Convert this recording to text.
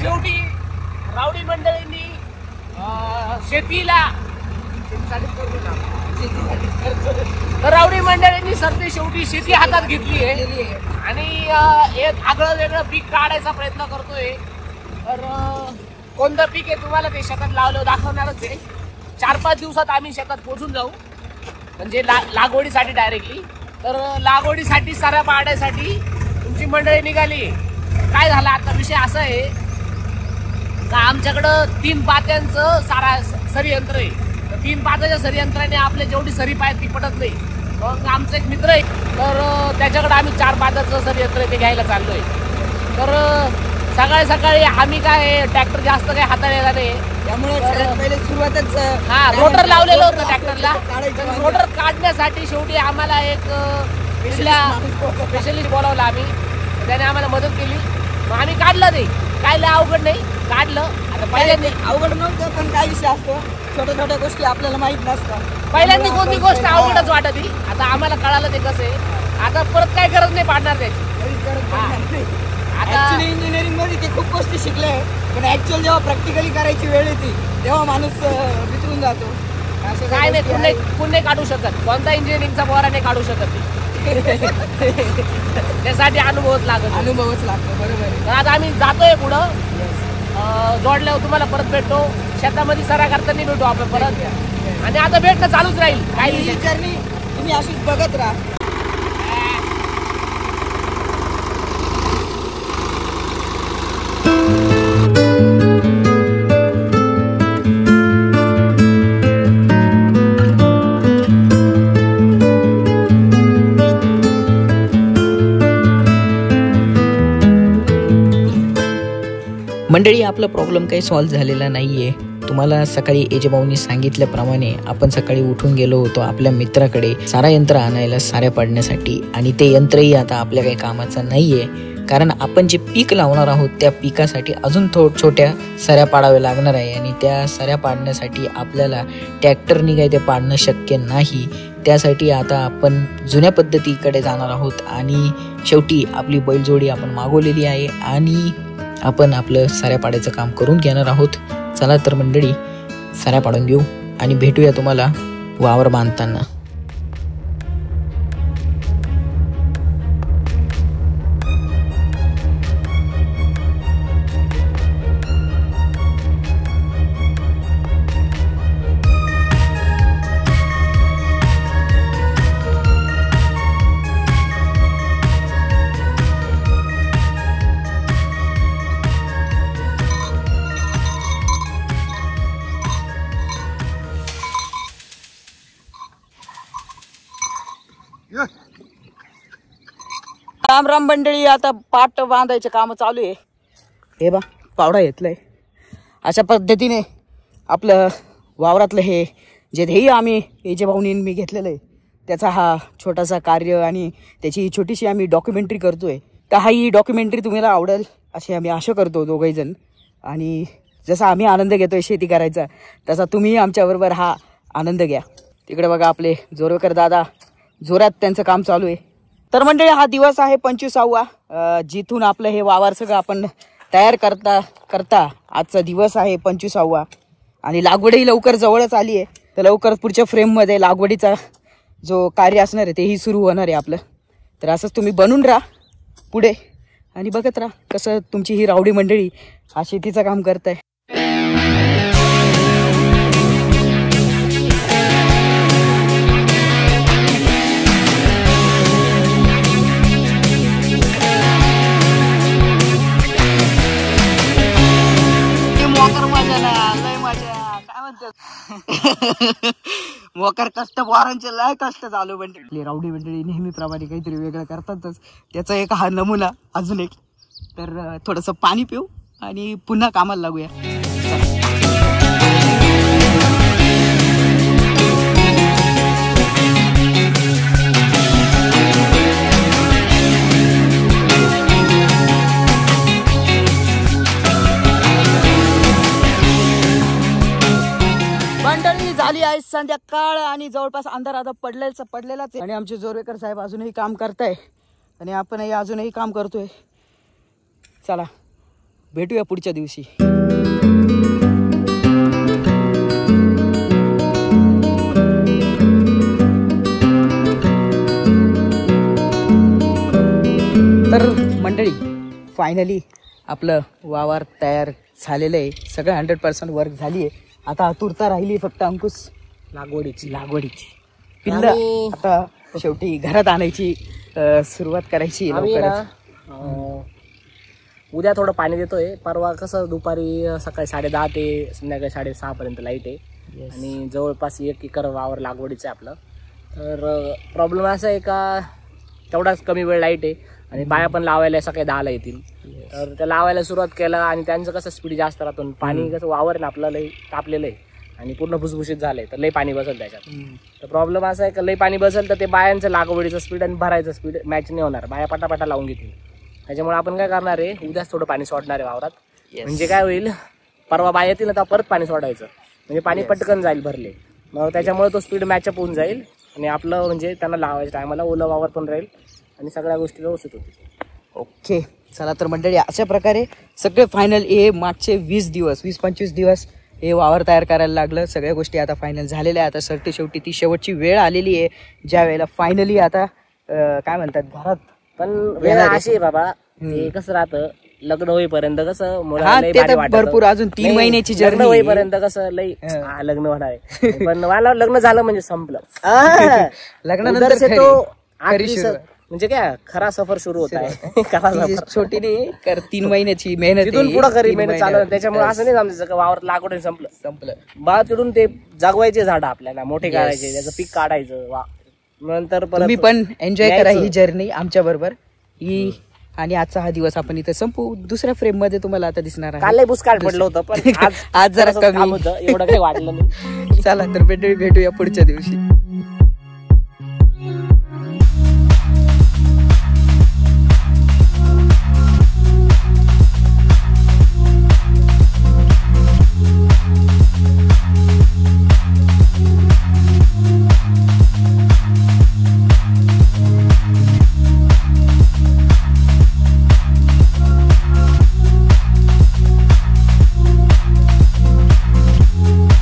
शेवटी रावडी मंडळींनी शेतीला रावडी मंडळींनी सरते शेवटी शेती हातात घेतली आहे आणि एक आगळं वेगळं पीक काढायचा प्रयत्न करतोय। तर कोणतं पीक आहे तुम्हाला ते शेतात लावलं दाखवणारच आहे। 4-5 दिवसात आम्ही शेतात पोहोचून जाऊ, म्हणजे लागवडीसाठी डायरेक्टली। तर लागवडीसाठी साऱ्या पाड्यासाठी तुमची मंडळी निघाली। काय झालं आता विषय असा आहे का आमच्याकडं 3 पात्यांचं सरी यंत्र आहे। 3 पात्याच्या सरी यंत्राने आपल्या जेवढी सरी पाय ती पडत नाही। मग आमचा एक मित्र आहे, तर त्याच्याकडे आम्ही 4 पात्याचं सरी यंत्र ते घ्यायला चाललोय। तर सकाळी आम्ही काय ट्रॅक्टर जास्त काही हाताळलेला नाही, त्यामुळे पहिले सुरुवातच रोटर लावलेलं होतं ट्रॅक्टरला। रोटर काढण्यासाठी शेवटी आम्हाला एक स्पेशलिस्ट बोलावला आम्ही, त्याने आम्हाला मदत केली। मग आम्ही काढलं ते, काय लय अवघड नाही, काढलं। आता पहिल्यांदा अवघड नव्हतं, पण काय विषय असतो छोट्या गोष्टी आपल्याला माहित नसतात। पहिल्यांदा कोणती गोष्ट अवघडच वाटत ही, आता आम्हाला कळालं ते कसं आहे। आता परत काय गरज नाही पाडणार त्याची। आता इंजिनिअरिंग मध्ये ते खूप गोष्टी शिकले, पण ऍक्च्युअल जेव्हा प्रॅक्टिकली करायची वेळ येते तेव्हा माणूस विसरून जातो। असं काय नाही, पुणे काढू शकत, कोणता इंजिनिअरिंगचा पोरा नाही काढू शकत त्यासाठी अनुभवच लागतो। बरोबर आहे। तर आता आम्ही जातोय पुढं, जोडल्यावर तुम्हाला परत भेटतो। शेतामध्ये सरा करताना भेटू आपण परत, आणि आता भेटणं चालूच राहील। काही जर्नी तुम्ही अशीच बघत राहा। मंडळी, आपला प्रॉब्लेम काही सॉल्व्ह झालेला नाही आहे। तुम्हाला सकाळी एजेभाऊंनी सांगितल्याप्रमाणे आपण सकाळी उठून गेलो होतो आपल्या मित्राकडे सारा यंत्र आणायला साऱ्या पाडण्यासाठी, आणि ते यंत्रही आता आपल्या काही कामाचं नाही आहे, कारण आपण जे पीक लावणार आहोत त्या पिकासाठी अजून छोट्या सऱ्या पाडाव्या लागणार आहे, आणि त्या सऱ्या पाडण्यासाठी आपल्याला ट्रॅक्टरनी काही ते पाडणं शक्य नाही। त्यासाठी आता आपण जुन्या पद्धतीकडे जाणार आहोत, आणि शेवटी आपली बैलजोडी आपण मागवलेली आहे आणि आपण आपलं साऱ्या पाड्याचं काम करून घेणार आहोत। चला तर मंडळी, साऱ्या पाडून घेऊ आणि भेटूया तुम्हाला वावर बांधताना। राम राम मंडळी, आता पाट बांधायचे काम चालू आहे। हे बा पावडा घेतलाय, अशा पद्धतीने आपलं वावरातलं हे जे ध्येय आम्ही एजेभाऊनी मी घेतलेलं आहे त्याचा हा छोटासा कार्य आणि त्याची छोटीशी आम्ही डॉक्युमेंटरी करतोय। तर हा ही डॉक्युमेंटरी तुम्हाला आवडेल अशी आम्ही आशा करतो दोघंही जण, आणि जसा आम्ही आनंद घेतोय शेती करायचा तसा तुम्ही आमच्याबरोबर हा आनंद घ्या। तिकडे बघा आपले जोरवेकर दादा जोरात त्यांचं काम चालू आहे। तर मंडळी, हा दिवस आहे 25वा, जिथून आपलं हे वावर सगळं आपण तयार करता आजचा दिवस आहे 25वा, आणि लागवडही लवकर जवळच आली आहे। तर लवकर पुढच्या फ्रेममध्ये लागवडीचा जो कार्य असणार आहे तेही सुरू होणार आहे आपलं। तर असंच तुम्ही बनून राहा पुढे आणि बघत राहा कसं तुमची ही रावडी मंडळी हा शेतीचं काम करताय। मोकर कष्ट पोरांचे लय कष्ट चालू मंडळी। रावडी मंडळी नेहमीप्रमाणे काहीतरी वेगळं करतातच, त्याचा एक हा नमुना अजून एक। तर थोडंसं पाणी पिऊ आणि पुन्हा कामाला लागूया। झाली आहे संध्याकाळ आणि जवळपास अंधार आता पडलेलाच आहे, आणि आमचे जोरवेकर साहेब अजूनही काम करताय आणि आपणही अजूनही काम करतोय। चला भेटूया पुढच्या दिवशी. तर मंडळी फायनली आपलं वावर तयार झालेलं आहे. सगळं 100% वर्क झाली आहे. आता आतुरता राहिली फक्त अंकुश लागवडीची पिल्लं आता शेवटी घरात आणायची सुरुवात करायची. उद्या थोडं पाणी देतोय. परवा कसं दुपारी सकाळी 10:30 ते संध्याकाळी 6:30 पर्यंत लाईट आहे आणि जवळपास 1 एकर वावर लागवडीचं आहे आपलं. तर प्रॉब्लेम असा आहे का तेवढाच कमी वेळ लाईट आहे आणि बाया पण लावायला सकाळी 10ला येतील. तर त्या लावायला सुरुवात केलं आणि त्यांचं कसं स्पीड जास्त राहतो. पाणी कसं वावर ना आपलं लई तापलेलं आहे आणि पूर्ण भुसभुशीत झालंय तर लई पाणी बसेल त्याच्यात. तर प्रॉब्लेम असा आहे का लई पाणी बसेल तर ते बायांचं लागवडीचं स्पीड आणि भरायचं स्पीड मॅच नाही होणार. बाया पटापटा लावून घेतील. त्याच्यामुळे आपण काय करणार आहे उद्याच थोडं पाणी सोडणार आहे वावरात. म्हणजे काय होईल परवा बाया येतील ना तर परत पाणी सोडायचं म्हणजे पाणी पटकन जाईल भरले. मग त्याच्यामुळे तो स्पीड मॅचअप होऊन जाईल आणि आपलं म्हणजे त्यांना लावायच्या टायमाला ओलं वावर पण राहील आणि सगळ्या गोष्टी व्यवस्थित होतील. ओके चला तर मंडळी अशा प्रकारे सगळे फायनल हे मागचे 20-25 दिवस हे वावर तयार करायला लागलं. सगळ्या गोष्टी आता फायनल झालेल्या आहे. आता शेवटी ती शेवटची वेळ आलेली आहे ज्या वेळेला फायनली आता काय म्हणतात घरात पण वेळ अशी आहे बाबा ते कसं राहतं लग्न होईपर्यंत कसं भरपूर अजून 3 महिन्याची लग्न होईपर्यंत कसं लई लग्न होणार आहे. पण मला लग्न झालं म्हणजे संपलं. लग्नानंतर तो म्हणजे काय खरा सफर सुरू होत आहे. छोटी नाही 3 महिन्याची मेहनत तिथून पुढे खरी मेहनत चालू. त्याच्यामुळे असं नाही समजायचं वावर लागवड संपलं. बाळ तिथून ते जागवायचे झाड आपल्याला मोठे काढायचे त्याचं पीक काढायचं. नंतर तुम्ही पण एन्जॉय करा ही जर्नी आमच्या बरोबर ही. आणि आजचा हा दिवस आपण इथे संपू. दुसऱ्या फ्रेम मध्ये तुम्हाला आता दिसणार आहे. काल बुसकाळ पडलं होतं पण आज जरा कमी होतं एवढं काही वाटलं नाही. चला तर भेटूया पुढच्या दिवशी.